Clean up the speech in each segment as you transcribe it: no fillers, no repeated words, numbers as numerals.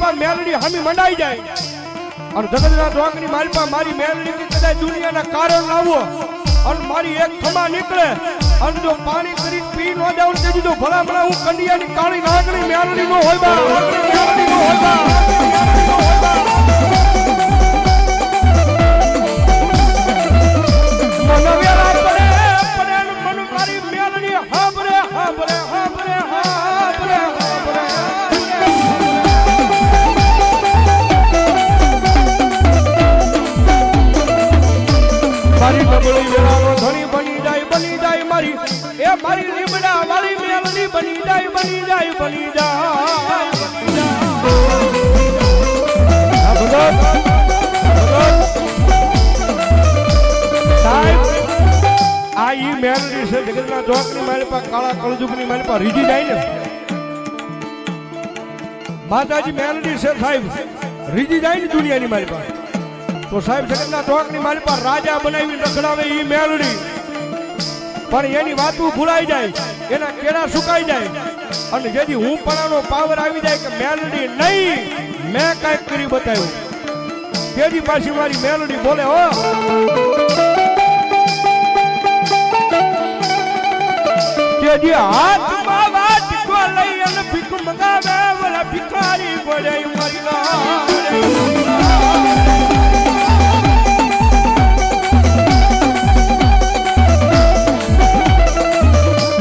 પાસે મેલડી હામી મંડાઈ જાય અને જગતના દ્વાકની મારી પાસે મારી મેલડી કદાચ દુનિયાના કારણ લાવો અને મારી એક ખમા નીકળે અને જો પાણી કરી પી ન જાવ તે દીધો ભલા ભલા હું કંડિયાની કાળી નાગણી મેલડી નો હોય બા મેલડી નો હોય બા મનવેરા પડે મન મારી મેલડી હાબરે હાબરે હાબરે હાબરે મારી નબળી વેળાનો ધણી બની જાય મારી એ મારી લીમડા વાળી મેલડી બની જાય સાહેબ આ ઈ મેલડી છે જગતના ચોકની મારી પાસે કાળા કળજુગની મારી પાસે રીજી જાય ને માતાજી મેલડી છે સાહેબ રીજી જાય ને દુનિયાની મારી પાસે તો સાહેબ જગતના ચોકની મારી પાસે રાજા બનાવી રખડાવે ઈ મેલડી પણ એની વાતો ભૂલાઈ જાય એના કેળા સુકાઈ જાય અને જેથી હું પણાનો પાવર આવી જાય કે મેલડી નહીં મેં કાંઈક કરી બતાવ્યું તેની પાછી મારી મેલડી બોલે હો તેજી હાથમાં વાટકો લઈ અને ભીખ મંગાવે ઓલા ભિખારી બોલે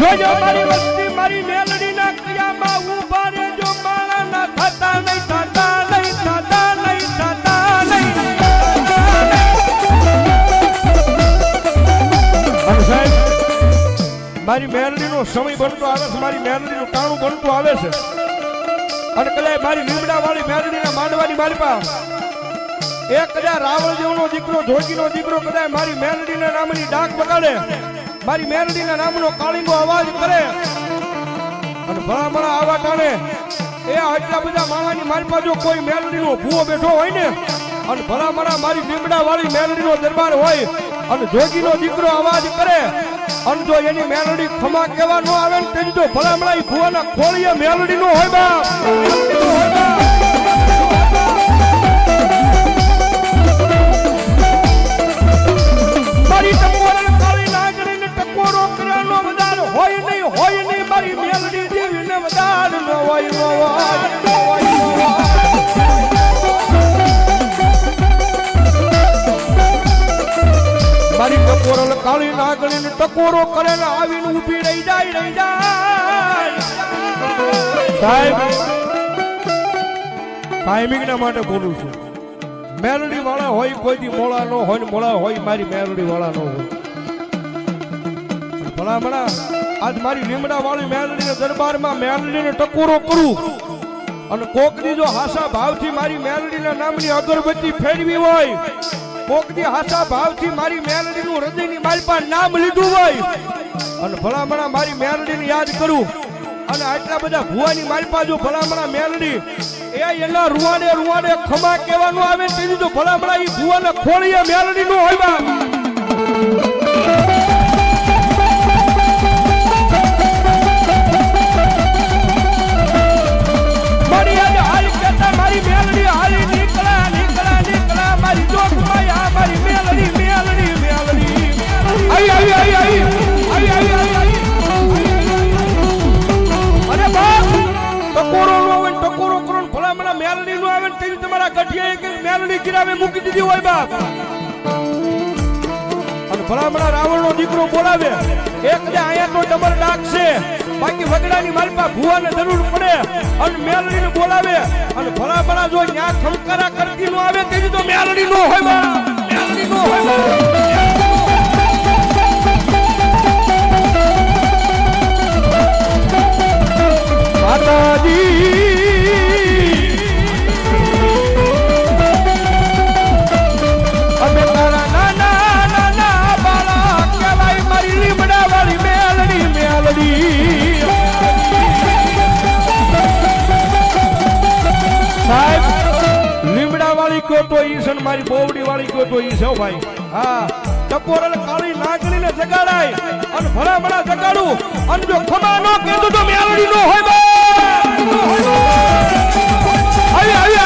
મારી જો મારી વસ્તી મારી મેલડી ના ક્રિયામાં ઉભા રે જો માળા ના થતા નહીં અને સાહેબ મારી મેલડી નો સમય બનતો આવે છે મારી મેલડી નું ટાણું બનતું આવે છે અને કદાચ મારી લીમડા વાળી મેલડી ના માંડવાની મારી પાસે એક કદાચ રાવણ જેવનો દીકરો જોગી નો દીકરો કદાચ મારી મેલડી ના નામની ડાક બગાડે મારી મેલડી ના નામનો કાળીંગો અવાજ કરે અને ભલા ભલા આવા ટાણે એ આટલા બધા માણાની મારી પાસે કોઈ મેલડી નો ભૂવો બેઠો હોય ને અને ભલા ભલા મારી લીમડા વાળી મેલડી નો દરબાર હોય અને જોગી નો દીકરો અવાજ કરે અને જો એની મેલડી ખમા કેવા ન આવે ને તેની તો ભલા ભલા ભૂવાના ખોળીએ મેલડી નો હોય બા મારી ટકોરો કરવાનો વધાર હોય નહીં મારી મેલડી દેવીને વધાર ન હોય મારી ટકોરલ કાળી નાગણીને ટકોરો કરે ને આવીને ઊભી રહી જાય સાહેબ ટાઈમિંગ ના માટે બોલું છું મેલડી વાળા હોય કોઈ મોળા નો હોય મોળા હોય મારી મેલડી વાળા નો હોય ભલામણા આજ મારી લીમડા વાળી મેલડીને દરબારમાં મેલડીને ટકોરો કરું અને કોકની જો હાસા ભાવથી મારી મેલડીના નામની અગરબત્તી ફેરવી હોય કોકની હાસા ભાવથી મારી મેલડીનું હૃદયની મારી પાસે નામ લીધું હોય અને ભલામણા મારી મેલડીને યાદ કરું અને આટલા બધા ભુવાની મારી પાસે જો ભલામણા મેલડી એના રૂવાડે ખમા કહેવાનું આવે તેની તો ભલામણા એ ભુવાના ખોળીએ મેલડી નો હોય મારી મેલડી હાલી નીકળા મારી જોગમાયા મારી મેલડી આઈ અરે બાપ ટકોરો નો આવે ટકોરો કરો ભલામણા મેલડી નો આવે તેની તમારા ગઠિયા કે મેલડી ગિરાવે મૂકી દીધી હોય બાપ અને ભલામણા રાવણ નો દીકરો બોલાવે એક જે આયા તો ડબલ ડાક છે બાકી વગડાની માલપા ભુવાને જરૂર પડે અને મેલડીને બોલાવે અને ભલામણા જો ન્યા ખમકારા કરતી નો આવે તેની તો મેલડી નો હોય મેલડી નો હોય માતાજી અમે તારા નાના બાળા કહેવાય મારી લીમડા વાળી મેલડી સાહેબ લીમડા વાળી કયો તો ઈ છે મારી બોવડી વાળી કયો તો ઈ છે ભાઈ હા ટકોરલ કાળી નાગણીને જગાડાય અને ભલામણા જગાડું અને જો ખમા નો કીધું તો મેલડી નો હોય આવી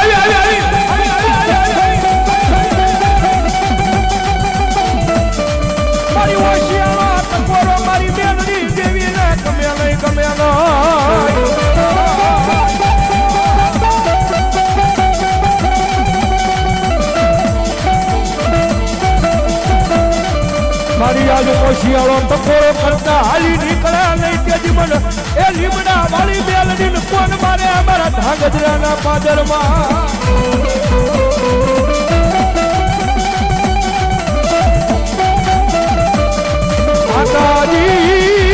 વેળો ટકોરો કરતા હાલી નીકળ્યા નહીં તેથી મને એ લીમડા વાળી મેલડી ને કોણ મારે અમારા ધાંગધ્રાના પાદરમાં માતાજી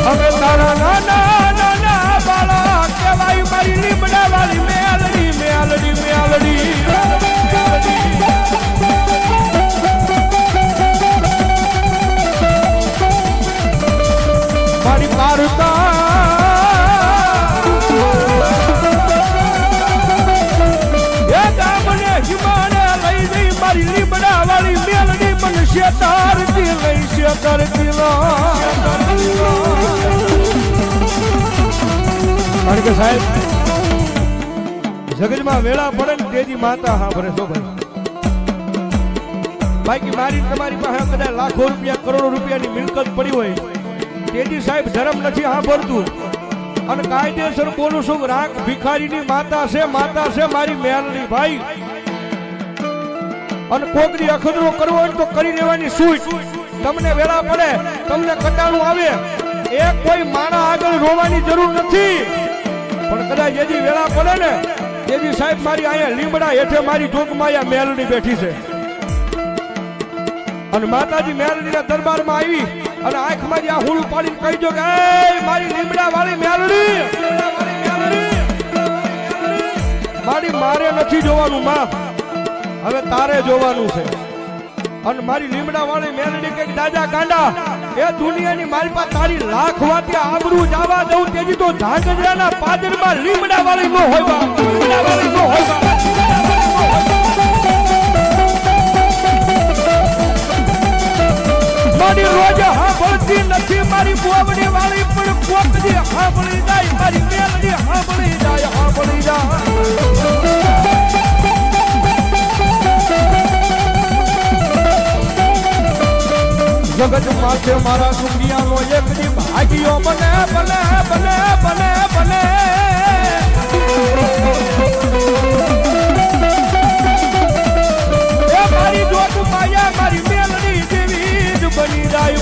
અમે તારા નાના નાના બાળા કહેવાય મારી લીમડા વાળી મેલડી મેલડી મેલડી મારી પારતા એ ગામને હિમાને લઈ જઈ મારી લીમડા વાળી મેલડી મને શેતારતી લઈ શેતારતી કારણ કે સાહેબ જગતમાં વેળા પડે ને તેજી માતા હા ભરે છો ભાઈ બાકી મારી તમારી પાસે કદાચ લાખો રૂપિયા કરોડો રૂપિયાની મિલકત પડી હોય તેજી સાહેબ ધર્મ નથી સાંભળતું અને કાયદેસર બોલું છું રાખ ભિખારીની માતા છે મારી મેલડી ભાઈ અને કોકની અખતરો કરવો હોય તો કરી લેવાની સૂટ તમને વેળા પડે તમને કટાણું આવે એ કોઈ માણા આગળ રોવાની જરૂર નથી પણ કદાચ જેથી વેળા પડે ને તેજી સાહેબ મારી અહીંયા લીમડા હેઠે મારી જોગમાયા મેલડી બેઠી છે અને માતાજી મેલડીના દરબારમાં આવી અને આંખમાં આ હુળ પાડીને કહી દો કે એ મારી લીમડા વાળી મેલડી મારી મારે નથી જોવાનું માં હવે તારે જોવાનું છે અને મારી લીમડા વાળી મેલડી કે દાદા ગાંડા એ દુનિયાની મારી પાસે તારી લાખ વાતે આબરૂ જવા દઉં તેજી તો ધાંગધ્રાના પાદરમાં લીમડા વાળી નો હોય લીમડા વાળી નો હોય મારી રોજ સાંભળતી નથી મારી બોબડી વાળી પણ કોકડી સાંભળી જાય મારી મેલડી સાંભળી જાય જગત માથે મારા સુંડિયાનો એક દી ભાગ્યો બને બને બને બને બને એ મારી જોત માયા મારી મેલડી જેવી જ બની જાય